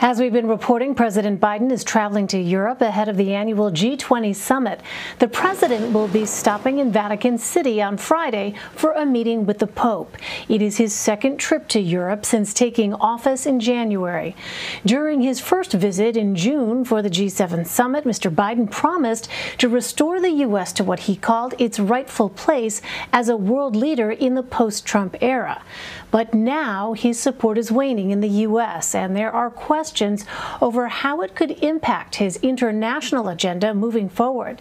As we've been reporting, President Biden is traveling to Europe ahead of the annual G20 Summit. The president will be stopping in Vatican City on Friday for a meeting with the Pope. It is his second trip to Europe since taking office in January. During his first visit in June for the G7 Summit, Mr. Biden promised to restore the U.S. to what he called its rightful place as a world leader in the post-Trump era. But now his support is waning in the U.S., and there are questions over how it could impact his international agenda moving forward.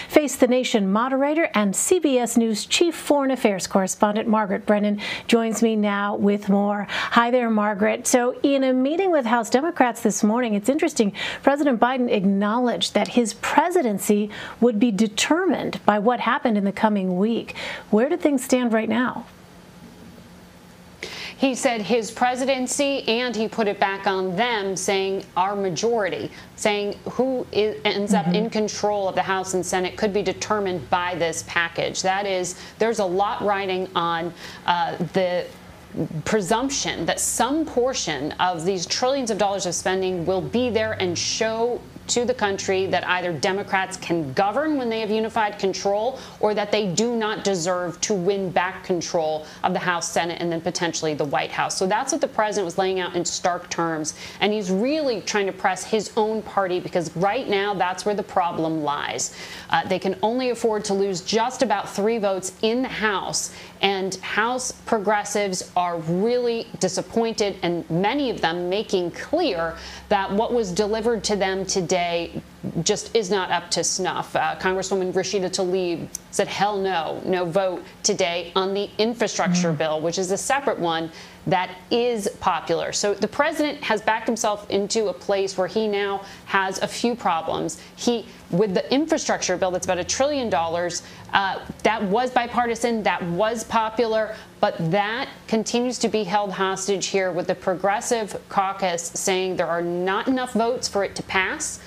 Face the Nation moderator and CBS News chief foreign affairs correspondent Margaret Brennan joins me now with more. Hi there, Margaret. So in a meeting with House Democrats this morning, it's interesting, President Biden acknowledged that his presidency would be determined by what happened in the coming week. Where do things stand right now? He said his presidency, and he put it back on them, saying our majority, saying who ends up in control of the House and Senate could be determined by this package. That is, there's a lot riding on the presumption that some portion of these trillions of dollars of spending will be there and show to the country that either Democrats can govern when they have unified control or that they do not deserve to win back control of the House, Senate, and then potentially the White House. So that's what the president was laying out in stark terms. And he's really trying to press his own party because right now that's where the problem lies. They can only afford to lose just about 3 votes in the House. And House progressives are really disappointed, and many of them making clear that what was delivered to them today just is not up to snuff. Congresswoman Rashida Tlaib said, hell no, no vote today on the infrastructure bill, which is a separate one that is popular. So the president has backed himself into a place where he now has a few problems. With the infrastructure bill, that's about $1 trillion, that was bipartisan, that was popular, but that continues to be held hostage here with the Progressive Caucus saying there are not enough votes for it to pass.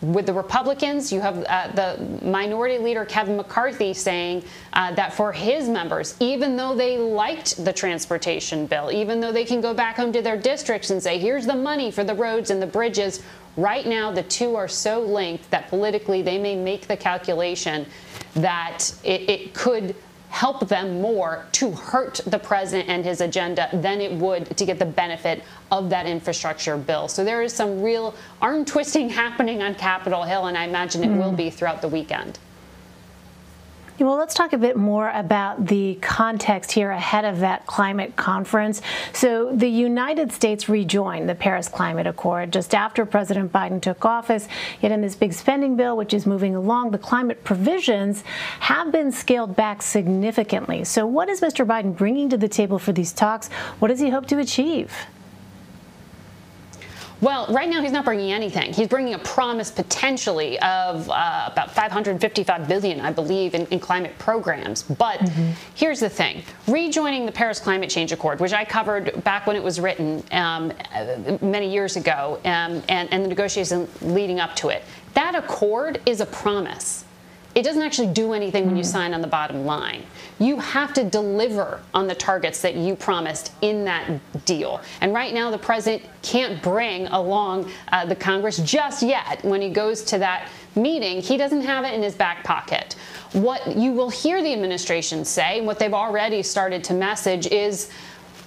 With the Republicans, you have the Minority Leader Kevin McCarthy saying that for his members, even though they liked the transportation bill, even though they can go back home to their districts and say, here's the money for the roads and the bridges, right now the two are so linked that politically they may make the calculation that it could help them more to hurt the president and his agenda than it would to get the benefit of that infrastructure bill. So there is some real arm twisting happening on Capitol Hill, and I imagine it will be throughout the weekend. Well, let's talk a bit more about the context here ahead of that climate conference. So the United States rejoined the Paris Climate Accord just after President Biden took office. Yet in this big spending bill, which is moving along, the climate provisions have been scaled back significantly. So what is Mr. Biden bringing to the table for these talks? What does he hope to achieve? Well, right now he's not bringing anything. He's bringing a promise potentially of about $555 billion, I believe, in climate programs. But here's the thing. Rejoining the Paris Climate Change Accord, which I covered back when it was written many years ago, and the negotiations leading up to it, that accord is a promise. It doesn't actually do anything when you sign on the bottom line. You have to deliver on the targets that you promised in that deal. And right now, the president can't bring along the Congress just yet. When he goes to that meeting, he doesn't have it in his back pocket. What you will hear the administration say, and what they've already started to message is,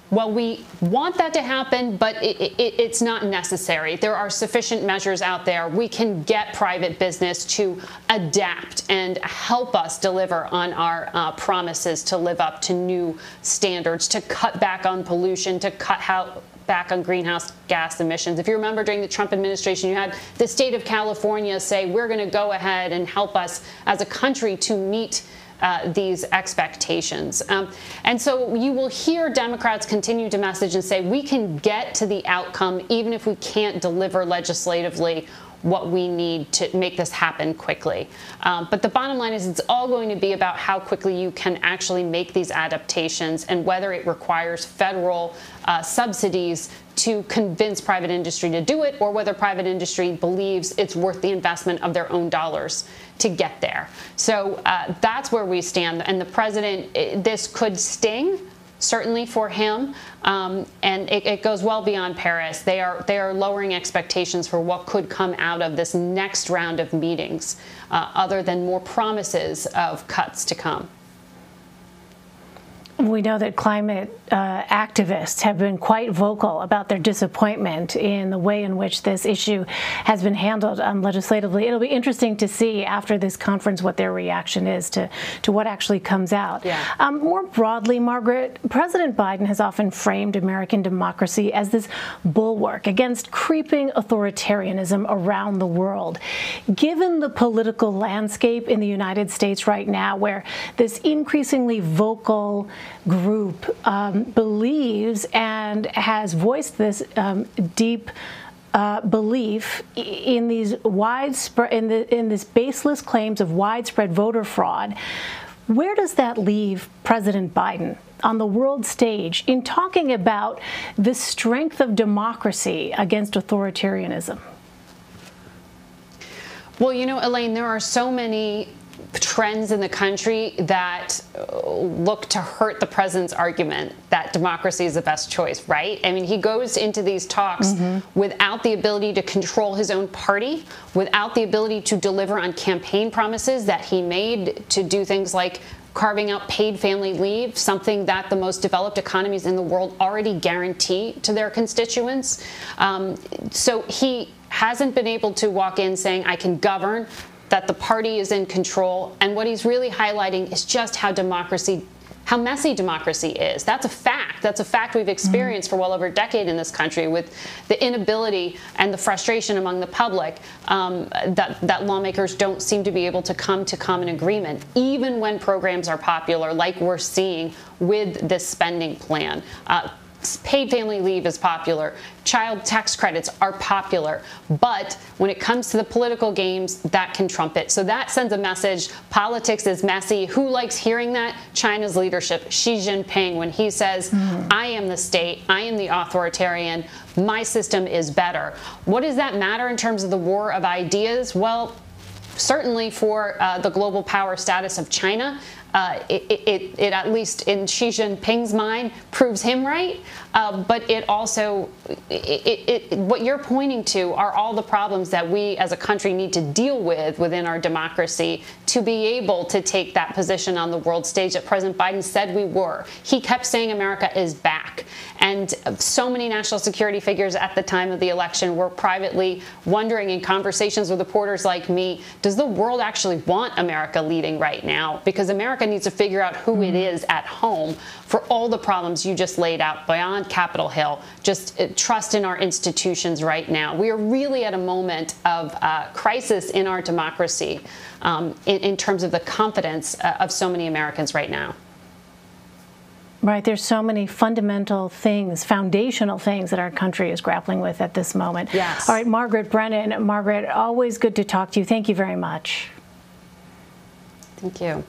well, we want that to happen, but it's not necessary. There are sufficient measures out there. We can get private business to adapt and help us deliver on our promises to live up to new standards, to cut back on pollution, to cut back on greenhouse gas emissions. If you remember, during the Trump administration, you had the state of California say, we're going to go ahead and help us as a country to meet these expectations. And so you will hear Democrats continue to message and say, we can get to the outcome even if we can't deliver legislatively what we need to make this happen quickly. But the bottom line is it's all going to be about how quickly you can actually make these adaptations and whether it requires federal subsidies to convince private industry to do it, or whether private industry believes it's worth the investment of their own dollars to get there. So that's where we stand. And the president, this could sting, certainly for him, and it goes well beyond Paris. They are lowering expectations for what could come out of this next round of meetings, other than more promises of cuts to come. We know that climate activists have been quite vocal about their disappointment in the way in which this issue has been handled legislatively. It'll be interesting to see after this conference what their reaction is to what actually comes out. Yeah. More broadly, Margaret, President Biden has often framed American democracy as this bulwark against creeping authoritarianism around the world. Given the political landscape in the United States right now, where this increasingly vocal group believes and has voiced this deep belief in these widespread in this baseless claims of widespread voter fraud, where does that leave President Biden on the world stage in talking about the strength of democracy against authoritarianism? Well, you know, Elaine, there are so many trends in the country that look to hurt the president's argument that democracy is the best choice, right? I mean, he goes into these talks without the ability to control his own party, without the ability to deliver on campaign promises that he made to do things like carving out paid family leave, something that the most developed economies in the world already guarantee to their constituents. So he hasn't been able to walk in saying, I can govern, that the party is in control. And what he's really highlighting is just how messy democracy is. That's a fact. That's a fact we've experienced for well over a decade in this country, with the inability and the frustration among the public that lawmakers don't seem to be able to come to common agreement, even when programs are popular, like we're seeing with this spending plan. Paid family leave is popular. Child tax credits are popular. But when it comes to the political games, that can trump it. So that sends a message. Politics is messy. Who likes hearing that? China's leadership, Xi Jinping, when he says, I am the state, I am the authoritarian, my system is better. What does that matter in terms of the war of ideas? Well, certainly for the global power status of China, it at least in Xi Jinping's mind proves him right, but it also, what you're pointing to are all the problems that we as a country need to deal with within our democracy to be able to take that position on the world stage that President Biden said we were. He kept saying America is back. And so many national security figures at the time of the election were privately wondering in conversations with reporters like me, does the world actually want America leading right now? Because America needs to figure out who it is at home for all the problems you just laid out beyond Capitol Hill. Just trust in our institutions right now. We are really at a moment of crisis in our democracy in terms of the confidence of so many Americans right now. Right. There's so many fundamental things, foundational things that our country is grappling with at this moment. Yes. All right, Margaret Brennan. Margaret, always good to talk to you. Thank you very much. Thank you.